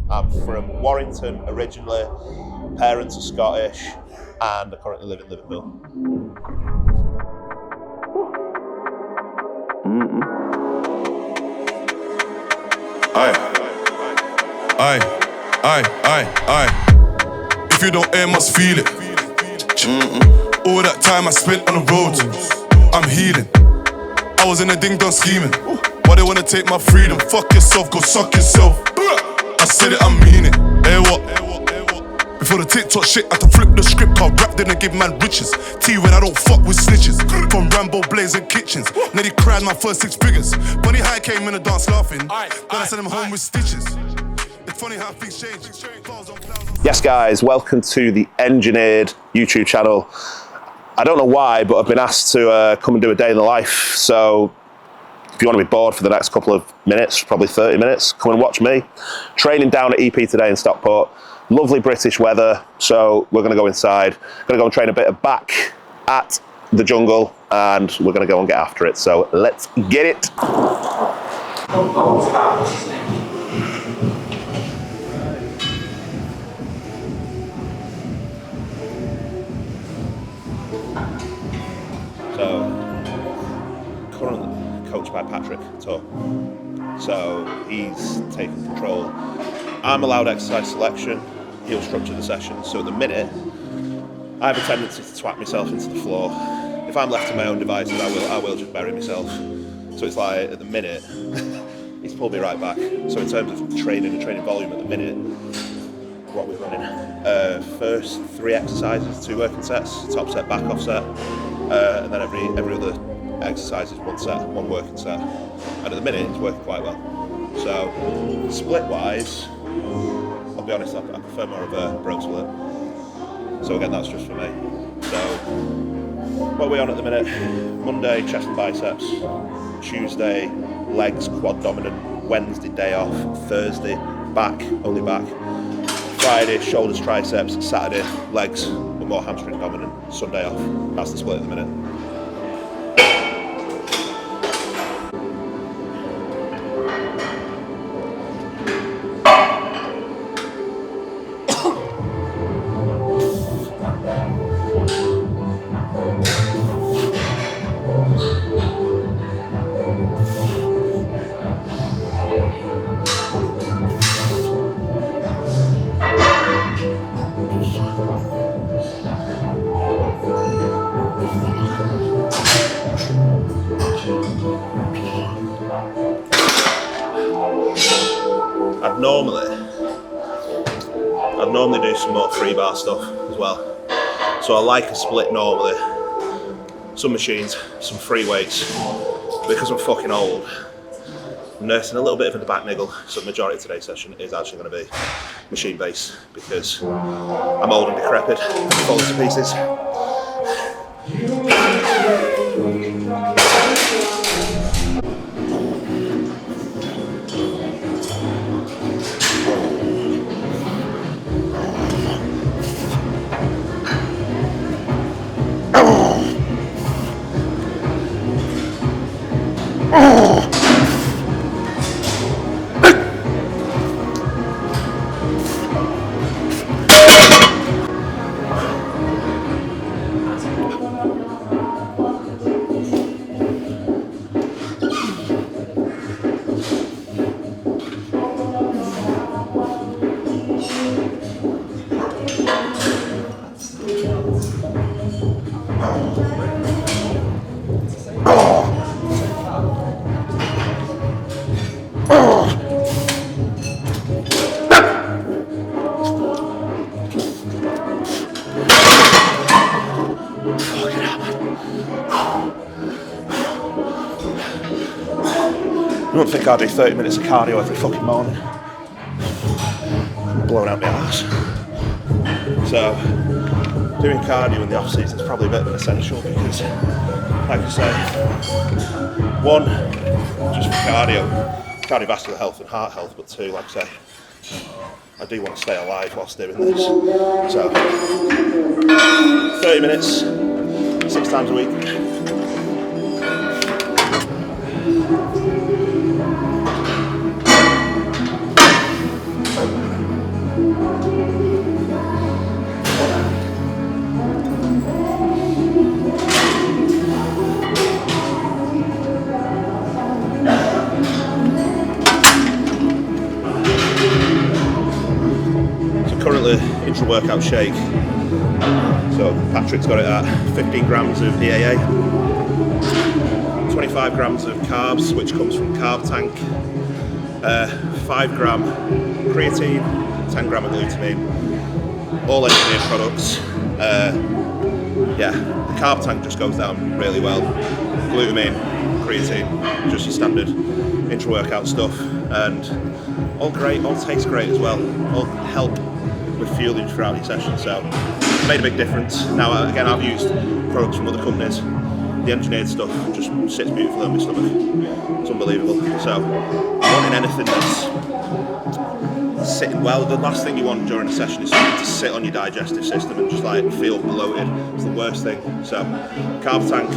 I'm from Warrington originally, parents are Scottish, and I currently live in Liverpool. Aye. If you don't air, must feel it. All that time I spent on the road, I'm healing. I was in a ding dong scheming. Why they wanna take my freedom? Fuck yourself, go suck yourself. I said it, I mean it. Hey, what? Before the TikTok shit, I had to flip the script. I rap, then I give man riches. T when I don't fuck with snitches. From Rambo blazing kitchens. Nearly cried my first 6 figures. Funny how I came in the dance laughing. Then I sent him home with stitches. It's funny how things change. Yes guys, welcome to the Engineered YouTube channel. I don't know why, but I've been asked to come and do a day in the life. So if you want to be bored for the next couple of minutes, probably 30 minutes, come and watch me. Training down at EP today in Stockport. Lovely British weather, so we're going to go inside. Going to go and train a bit of back at the jungle, and we're going to go and get after it. So let's get it. So, currently coached by Patrick Tull. So he's taking control. I'm allowed exercise selection. He'll structure the session. So at the minute, I have a tendency to twat myself into the floor. If I'm left to my own devices, I will just bury myself. So it's like, at the minute, he's pulled me right back. So in terms of training and training volume at the minute, what we're running, first 3 exercises, 2 working sets, top set, back off set, and then every other exercise is 1 set, 1 working set. And at the minute, it's working quite well. So split-wise, I'll be honest, I prefer more of a bro split. So again, that's just for me. So, what are we on at the minute? Monday, chest and biceps. Tuesday, legs, quad dominant. Wednesday, day off. Thursday, back, only back. Friday, shoulders, triceps. Saturday, legs, but more hamstring dominant. Sunday off. That's the split at the minute. I'd normally do some more free bar stuff as well. So I like a split normally. Some machines, some free weights. Because I'm fucking old, I'm nursing a little bit of a back niggle, so the majority of today's session is actually going to be machine based because I'm old and decrepit and falling to pieces. I don't think I do 30 minutes of cardio every fucking morning. I'm blowing out my arse. So, doing cardio in the off season is probably a bit of an essential because, like I say, 1, just for cardiovascular health and heart health, but 2, like I say, I do want to stay alive whilst doing this. So, 30 minutes, 6 times a week. currently intra-workout shake. So Patrick's got it at 15 grams of EAA, 25 grams of carbs, which comes from Carb Tank, 5 gram creatine, 10 gram of glutamine, all engineered products. Yeah, the Carb Tank just goes down really well. Glutamine, creatine, just your standard intra-workout stuff, and all great, all tastes great as well, all help with fueling throughout your session, so it's made a big difference. Now again, I've used products from other companies, the engineered stuff just sits beautifully on my stomach, it's unbelievable. So wanting anything that's sitting well, the last thing you want during a session is something to sit on your digestive system and just like feel bloated. It's the worst thing. So Carb Tank,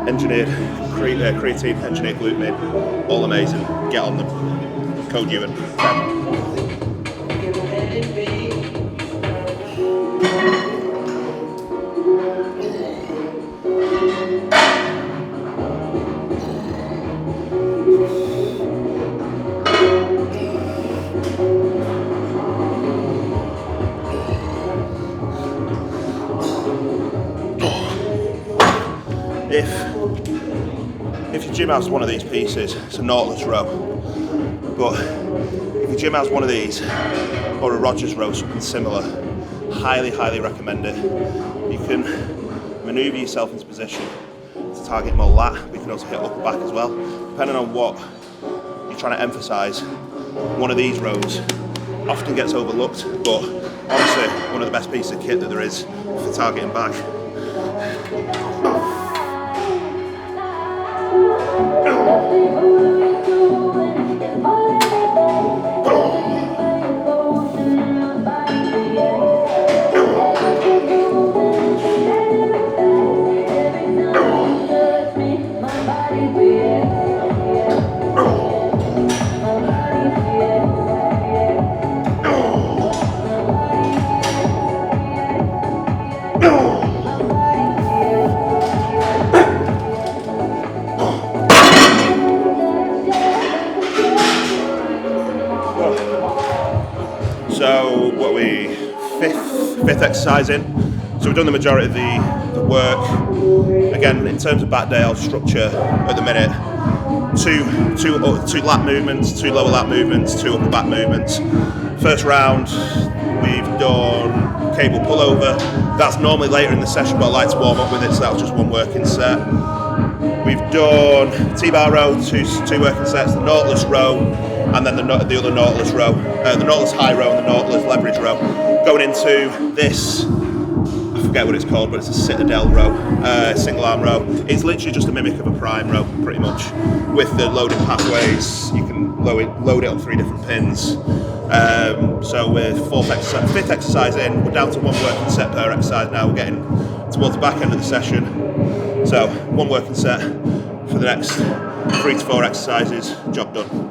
engineered creatine, engineered glutamine, all amazing. Get on them. Code Ewan. If your gym has one of these pieces, it's a Nautilus row. But if your gym has one of these, or a Rodgers row, something similar, highly, highly recommend it. You can manoeuvre yourself into position to target more lat, but you can also hit upper back as well. Depending on what you're trying to emphasise, one of these rows often gets overlooked, but honestly, one of the best pieces of kit that there is for targeting back. So what are we, fifth exercise in? So we've done the majority of the work. Again, in terms of back day, I'll structure at the minute two lat movements, 2 lower lat movements, 2 upper back movements. First round, we've done cable pullover. That's normally later in the session, but I like to warm up with it, so that was just one working set. We've done T-bar row, two working sets, the Nautilus row, and then the other Nautilus row, the Nautilus high row and the Nautilus leverage row. Going into this, I forget what it's called, but it's a Citadel row, single arm row. It's literally just a mimic of a prime row, pretty much, with the loading pathways. You can load it on 3 different pins. So with fifth exercise in, we're down to 1 working set per exercise now. We're getting towards the back end of the session. So 1 working set for the next 3 to 4 exercises, job done.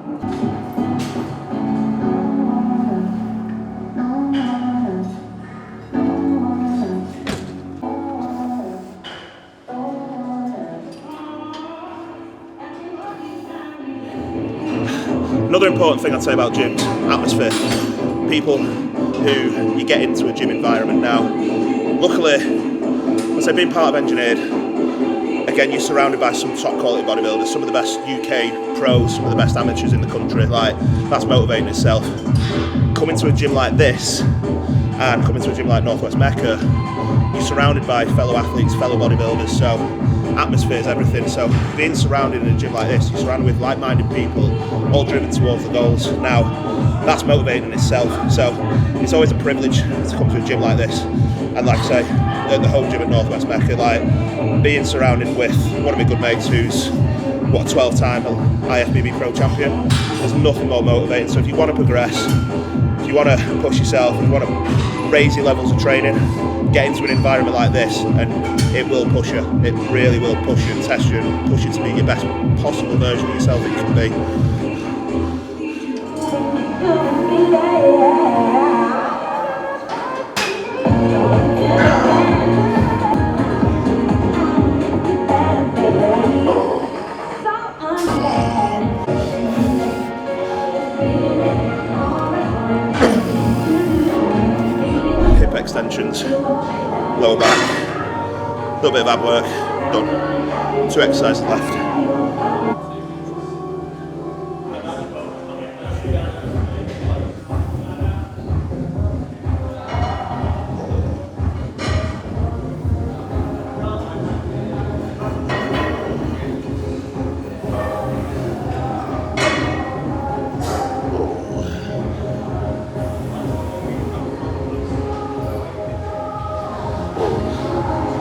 Another important thing I'd say about gyms, atmosphere. People who you get into a gym environment now. Luckily, as I've been part of Engineered, again, you're surrounded by some top quality bodybuilders, some of the best UK pros, some of the best amateurs in the country. Like, that's motivating itself. Coming to a gym like this and coming to a gym like Northwest Mecca, you're surrounded by fellow athletes, fellow bodybuilders, so atmosphere is everything. So being surrounded in a gym like this, you're surrounded with like-minded people, all driven towards the goals. Now, that's motivating in itself. So it's always a privilege to come to a gym like this. And like I say, the home gym at Northwest Mecca, like being surrounded with one of my good mates who's, 12-time IFBB Pro Champion, there's nothing more motivating. So if you want to progress, if you want to push yourself, if you want to raise your levels of training, get into an environment like this and it will push you. It really will push you and test you and push you to be your best possible version of yourself that you can be. extensions, lower back, a little bit of ab work, done. 2 exercises left.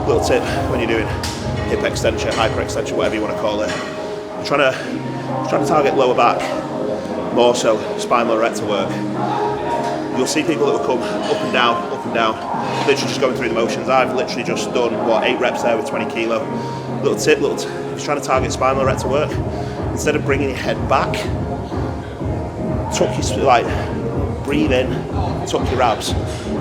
Little tip when you're doing hip extension, hyper extension, whatever you want to call it. I'm trying to target lower back, more so spinal erector work. You'll see people that will come up and down, literally just going through the motions. I've literally just done 8 reps there with 20 kilo. Little tip, if you're trying to target spinal erector work, instead of bringing your head back, breathe in, tuck your abs,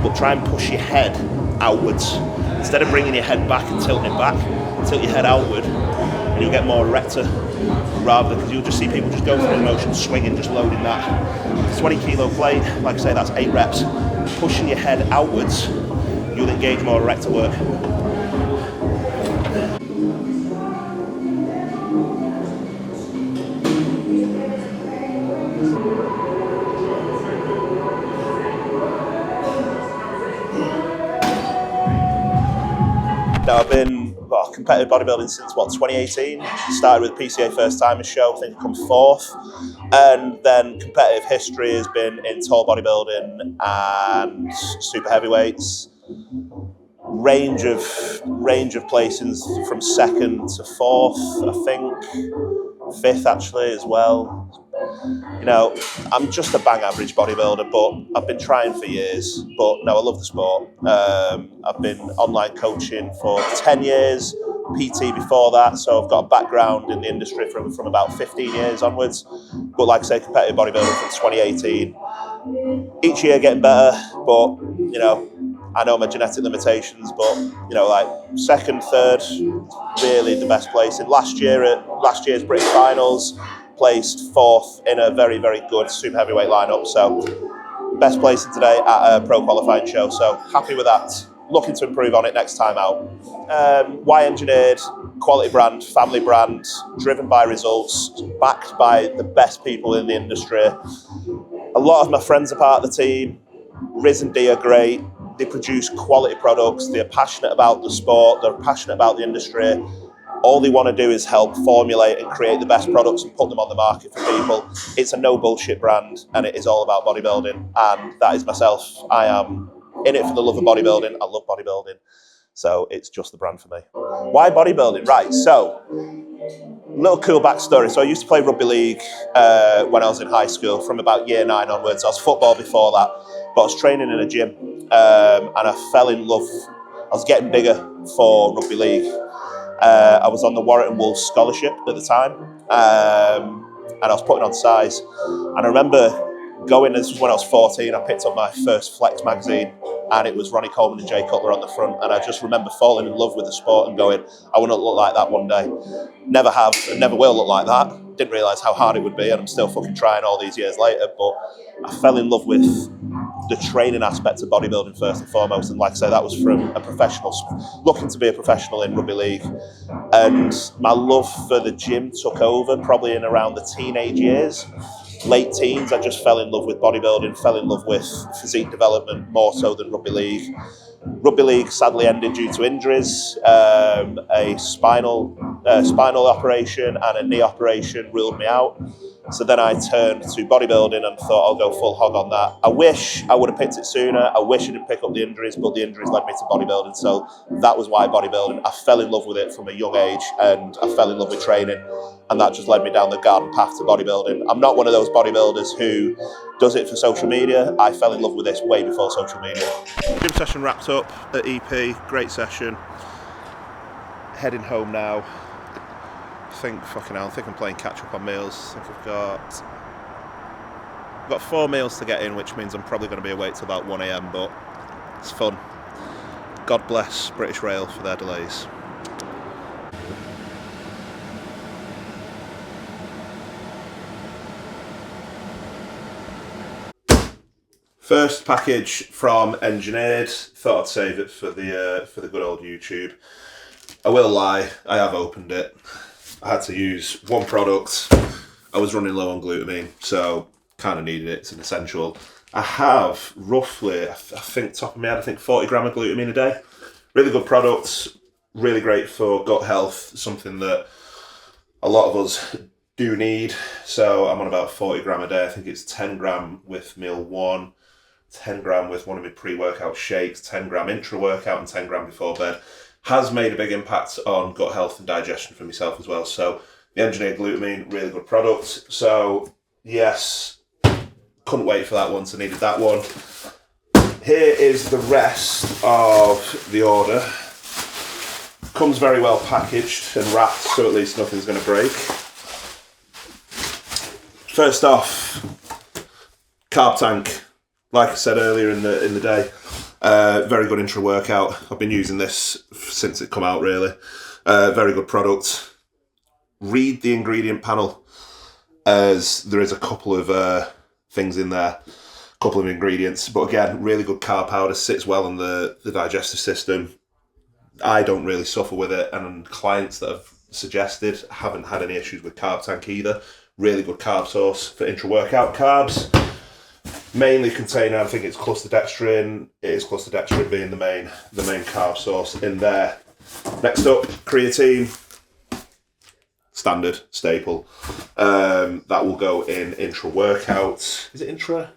but try and push your head outwards. Instead of bringing your head back and tilting it back, tilt your head outward, and you'll get more erector, rather because you'll just see people just go through the motion, swinging, just loading that. 20 kilo plate, like I say, that's 8 reps. Pushing your head outwards, you'll engage more erector work. Now, I've been competitive bodybuilding since 2018. Started with PCA first timers show, I think I come 4th, and then competitive history has been in tall bodybuilding and super heavyweights. Range of placings from 2nd to 4th, I think 5th actually as well. You know, I'm just a bang average bodybuilder, but I've been trying for years. But no, I love the sport. I've been online coaching for 10 years, PT before that, so I've got a background in the industry from about 15 years onwards. But like I say, competitive bodybuilding from 2018. Each year getting better, but you know, I know my genetic limitations, but you know, like 2nd, 3rd, really the best place. In last year's British finals, placed 4th in a very, very good super heavyweight lineup. So best placing today at a pro qualifying show. So happy with that. Looking to improve on it next time out. Y engineered, quality brand, family brand, driven by results, backed by the best people in the industry. A lot of my friends are part of the team. Riz and Dee are great. They produce quality products. They're passionate about the sport. They're passionate about the industry. All they want to do is help formulate and create the best products and put them on the market for people. It's a no bullshit brand, and it is all about bodybuilding. And that is myself. I am in it for the love of bodybuilding. I love bodybuilding. So it's just the brand for me. Why bodybuilding? Right, so little cool backstory. So I used to play rugby league when I was in high school, from about year 9 onwards. I was football before that, but I was training in a gym, and I fell in love. I was getting bigger for rugby league. I was on the Warrington Wolves scholarship at the time, and I was putting on size. And I remember this was when I was 14, I picked up my first Flex magazine, and it was Ronnie Coleman and Jay Cutler on the front. And I just remember falling in love with the sport and going, I want to look like that one day. Never have, and never will look like that. Didn't realise how hard it would be, and I'm still fucking trying all these years later. But I fell in love with the training aspect of bodybuilding first and foremost. And like I say, that was from a professional, looking to be a professional in rugby league. And my love for the gym took over probably in around the teenage years. Late teens, I just fell in love with bodybuilding, fell in love with physique development more so than rugby league. Rugby league sadly ended due to injuries. A spinal operation and a knee operation ruled me out. So then I turned to bodybuilding and thought I'll go full hog on that. I wish I would have picked it sooner. I wish I didn't pick up the injuries, but the injuries led me to bodybuilding. So that was why bodybuilding. I fell in love with it from a young age, and I fell in love with training, and that just led me down the garden path to bodybuilding. I'm not one of those bodybuilders who does it for social media. I fell in love with this way before social media. Gym session wrapped up at EP. Great session. Heading home now. I think I'm playing catch up on meals. I think I've got 4 meals to get in, which means I'm probably going to be awake till about 1 a.m, but it's fun. God bless British Rail for their delays. First package from Engineered. Thought I'd save it for the good old YouTube. I will lie, I have opened it. I had to use one product. I was running low on glutamine, so kind of needed it. It's an essential. I have roughly, I think top of my head, I think 40 gram of glutamine a day. Really good product, really great for gut health, something that a lot of us do need. So I'm on about 40 gram a day. I think it's 10 gram with meal one, 10 gram with one of my pre-workout shakes, 10 gram intra-workout and 10 gram before bed. Has made a big impact on gut health and digestion for myself as well. So the Engineered Glutamine, really good product. So yes, couldn't wait for that one, so needed that one. Here is the rest of the order. Comes very well packaged and wrapped, so at least nothing's going to break. First off, carb tank. Like I said earlier in the day, very good intra workout. I've been using this since it come out, really. Very good product. Read the ingredient panel, as there is a couple of things in there, a couple of ingredients. But again, really good carb powder, sits well on the digestive system. I don't really suffer with it, and clients that have suggested haven't had any issues with carb tank either. Really good carb source for intra workout carbs. Mainly contain, I think it's cluster dextrin. It is cluster dextrin being the main carb source in there. Next up, creatine. Standard, staple. That will go in intra workout. Is it intra?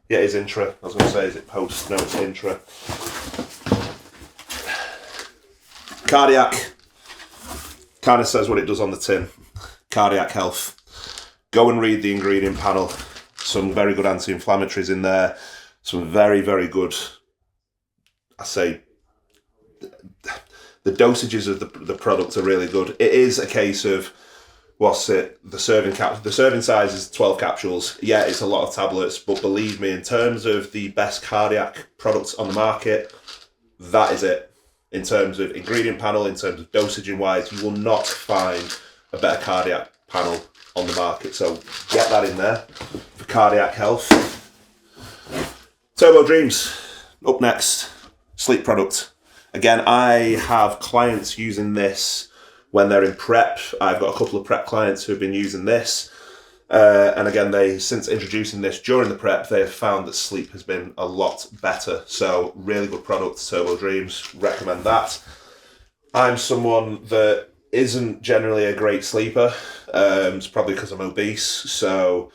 Yeah, it is intra. I was going to say, is it post? No, it's intra. Cardiac. Kind of says what it does on the tin. Cardiac health. Go and read the ingredient panel. Some very good anti-inflammatories in there. Some very, very good, I say, the dosages of the product are really good. It is a case of, what's it, the serving size is 12 capsules. Yeah, it's a lot of tablets, but believe me, in terms of the best cardiac products on the market, that is it. In terms of ingredient panel, in terms of dosaging wise, you will not find a better cardiac panel on the market. So get that in there for cardiac health. Turbo Dreams, up next. Sleep product. Again, I have clients using this when they're in prep. I've got a couple of prep clients who have been using this. And again, since introducing this during the prep, they have found that sleep has been a lot better. So really good product, Turbo Dreams, recommend that. I'm someone that isn't generally a great sleeper. It's probably because I'm obese. So,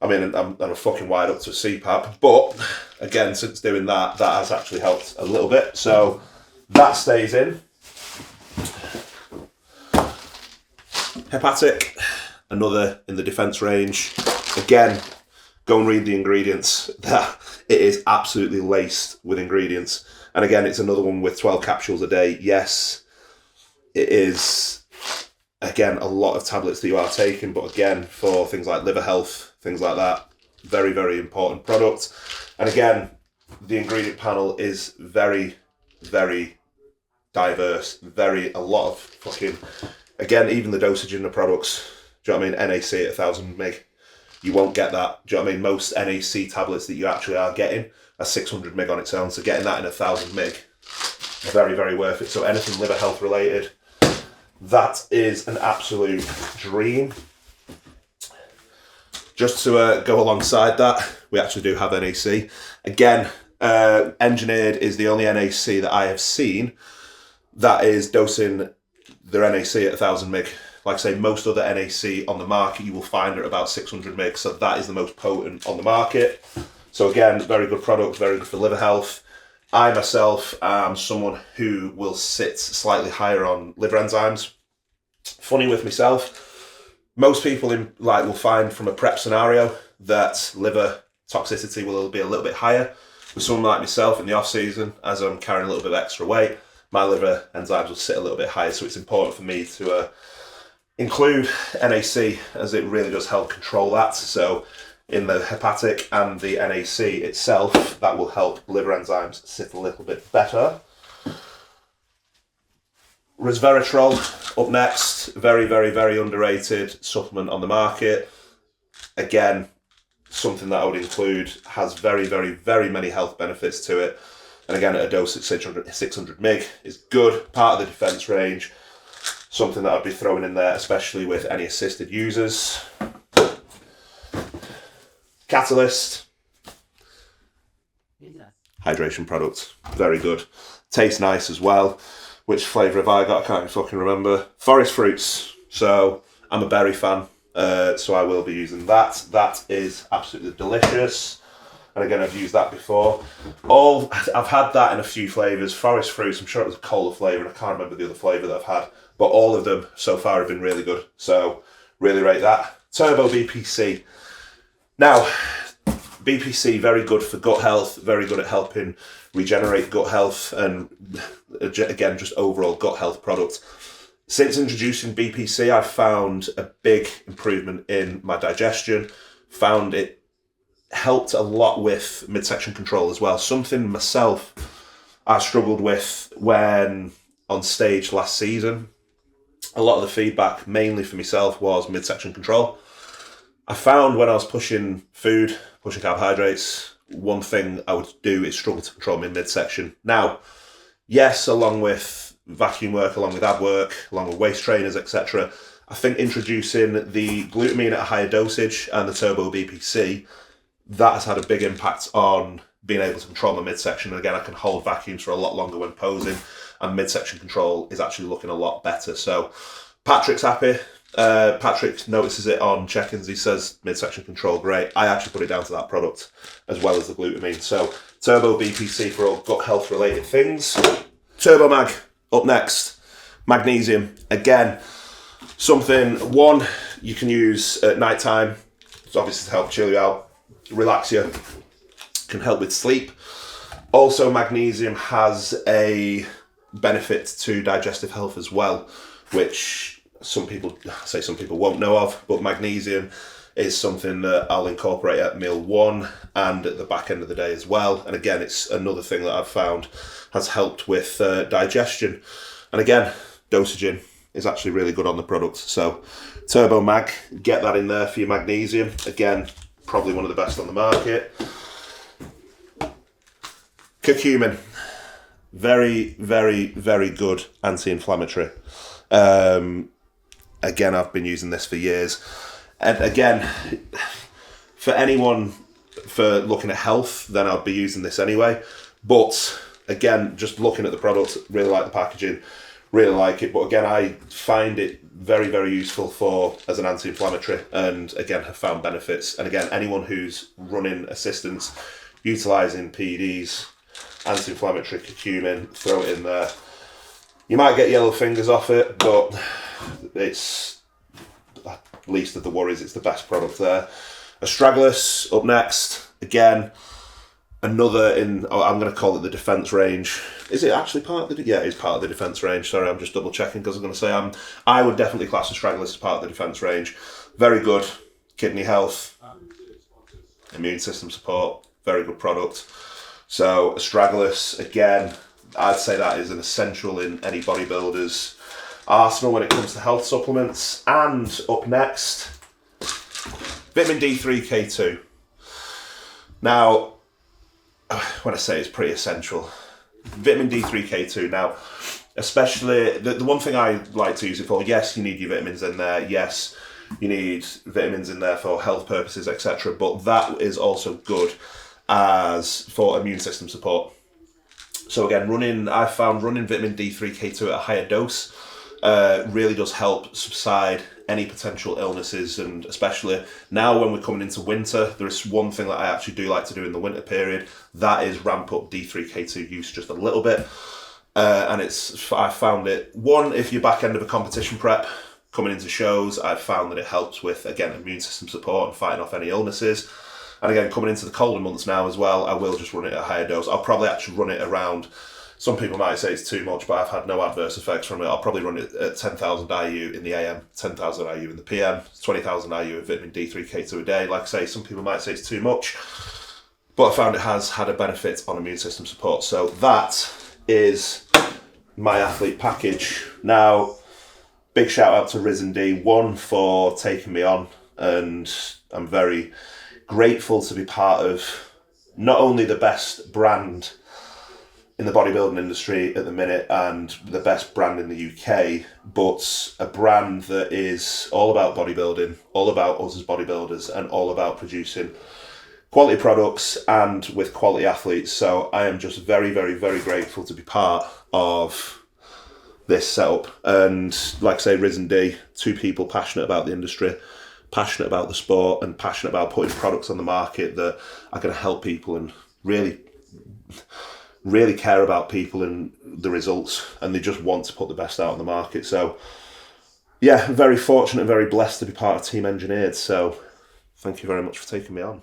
I mean, I'm fucking wired up to a CPAP. But again, since doing that has actually helped a little bit. So that stays in. Hepatic, another in the defense range. Again, go and read the ingredients. It is absolutely laced with ingredients. And again, it's another one with 12 capsules a day. Yes, it is, again, a lot of tablets that you are taking, but again, for things like liver health, things like that, very, very important product. And again, the ingredient panel is very, very diverse. A lot of fucking, again, even the dosage in the products, do you know what I mean? NAC at 1000 mg. You won't get that. Do you know what I mean? Most NAC tablets that you actually are getting are 600 mg on its own. So getting that in 1000 mg, very, very worth it. So anything liver health related, that is an absolute dream. Just to go alongside that, we actually do have NAC. Again, Engineered is the only NAC that I have seen that is dosing their NAC at 1000 mg. Like I say, most other NAC on the market you will find are about 600 mg. So that is the most potent on the market. So again, very good product, very good for liver health. I myself am someone who will sit slightly higher on liver enzymes. Funny with myself, most people will find from a prep scenario that liver toxicity will be a little bit higher. With someone like myself in the off season, as I'm carrying a little bit of extra weight, my liver enzymes will sit a little bit higher. So it's important for me to include NAC, as it really does help control that. So in the hepatic and the NAC itself, that will help liver enzymes sit a little bit better. Resveratrol, up next. Very, very, very underrated supplement on the market. Again, something that I would include, has very, very, very many health benefits to it. And again, at a dose at 600 mg is good, part of the defense range. Something that I'd be throwing in there, especially with any assisted users. Catalyst. Hydration product, very good. Tastes nice as well. Which flavour have I got? I can't even fucking remember. Forest fruits. So I'm a berry fan, so I will be using that. That is absolutely delicious. And again, I've used that before. I've had that in a few flavours. Forest fruits, I'm sure it was a cola flavour, and I can't remember the other flavour that I've had. But all of them so far have been really good. So really rate that. Turbo BPC. Now, BPC, very good for gut health, very good at helping regenerate gut health, and again, just overall gut health product. Since introducing BPC, I've found a big improvement in my digestion, found it helped a lot with midsection control as well. Something myself I struggled with when on stage last season. A lot of the feedback, mainly for myself, was midsection control. I found when I was pushing food, pushing carbohydrates, one thing I would do is struggle to control my midsection. Now, yes, along with vacuum work, along with ab work, along with waist trainers, etc., I think introducing the glutamine at a higher dosage and the Turbo BPC, that has had a big impact on being able to control my midsection. And again, I can hold vacuums for a lot longer when posing, and midsection control is actually looking a lot better. So Patrick's happy. Patrick notices it on check-ins. He says midsection control great. I actually put it down to that product as well as the glutamine. So Turbo BPC for all gut health related things. Turbo Mag up next. Magnesium, again, something one you can use at night time. It's obviously to help chill you out, relax you, can help with sleep. Also, magnesium has a benefit to digestive health as well, which some people won't know of, but magnesium is something that I'll incorporate at meal one and at the back end of the day as well. And again, it's another thing that I've found has helped with digestion. And again, dosaging is actually really good on the product. So Turbo Mag, get that in there for your magnesium. Again, probably one of the best on the market. Curcumin, very, very, very good anti-inflammatory. Again, I've been using this for years. And again, for anyone for looking at health, then I'd be using this anyway. But again, just looking at the product, really like the packaging, really like it. But again, I find it very, very useful as an anti-inflammatory, and again, have found benefits. And again, anyone who's running assistance, utilising PEDs, anti-inflammatory curcumin, throw it in there. You might get yellow fingers off it, but it's least of the worries. It's the best product there. Astragalus up next. Again, another I'm going to call it the defense range. Is it actually part of the? Yeah, it's part of the defense range. Sorry, I'm just double checking because I'm going to say I would definitely class Astragalus as part of the defense range. Very good kidney health, immune system support. Very good product. So Astragalus, again, I'd say that is an essential in any bodybuilder's arsenal when it comes to health supplements. And up next, vitamin D3 K2. Now, when I say it's pretty essential, vitamin D3 K2. Now, especially the one thing I like to use it for, yes, you need your vitamins in there. Yes, you need vitamins in there for health purposes, etc. But that is also good as for immune system support. So again, I found running vitamin D3 K2 at a higher dose really does help subside any potential illnesses, and especially now when we're coming into winter, there is one thing that I actually do like to do in the winter period, that is ramp up D3 K2 use just a little bit. And I found it, one, if you're back end of a competition prep, coming into shows, I've found that it helps with, again, immune system support and fighting off any illnesses. And again, coming into the colder months now as well, I will just run it at a higher dose. I'll probably actually run it around, some people might say it's too much, but I've had no adverse effects from it. I'll probably run it at 10,000 IU in the AM, 10,000 IU in the PM, 20,000 IU of vitamin D3 K2 a day. Like I say, some people might say it's too much, but I found it has had a benefit on immune system support. So that is my athlete package. Now, big shout out to Risen D, one for taking me on, and I'm very grateful to be part of not only the best brand in the bodybuilding industry at the minute and the best brand in the UK, but a brand that is all about bodybuilding, all about us as bodybuilders, and all about producing quality products and with quality athletes. So I am just very, very, very grateful to be part of this setup. And like I say, Riz and D, two people passionate about the industry, passionate about the sport, and passionate about putting products on the market that are going to help people and really care about people and the results, and they just want to put the best out on the market. So yeah, very fortunate and very blessed to be part of Team Engineered. So thank you very much for taking me on.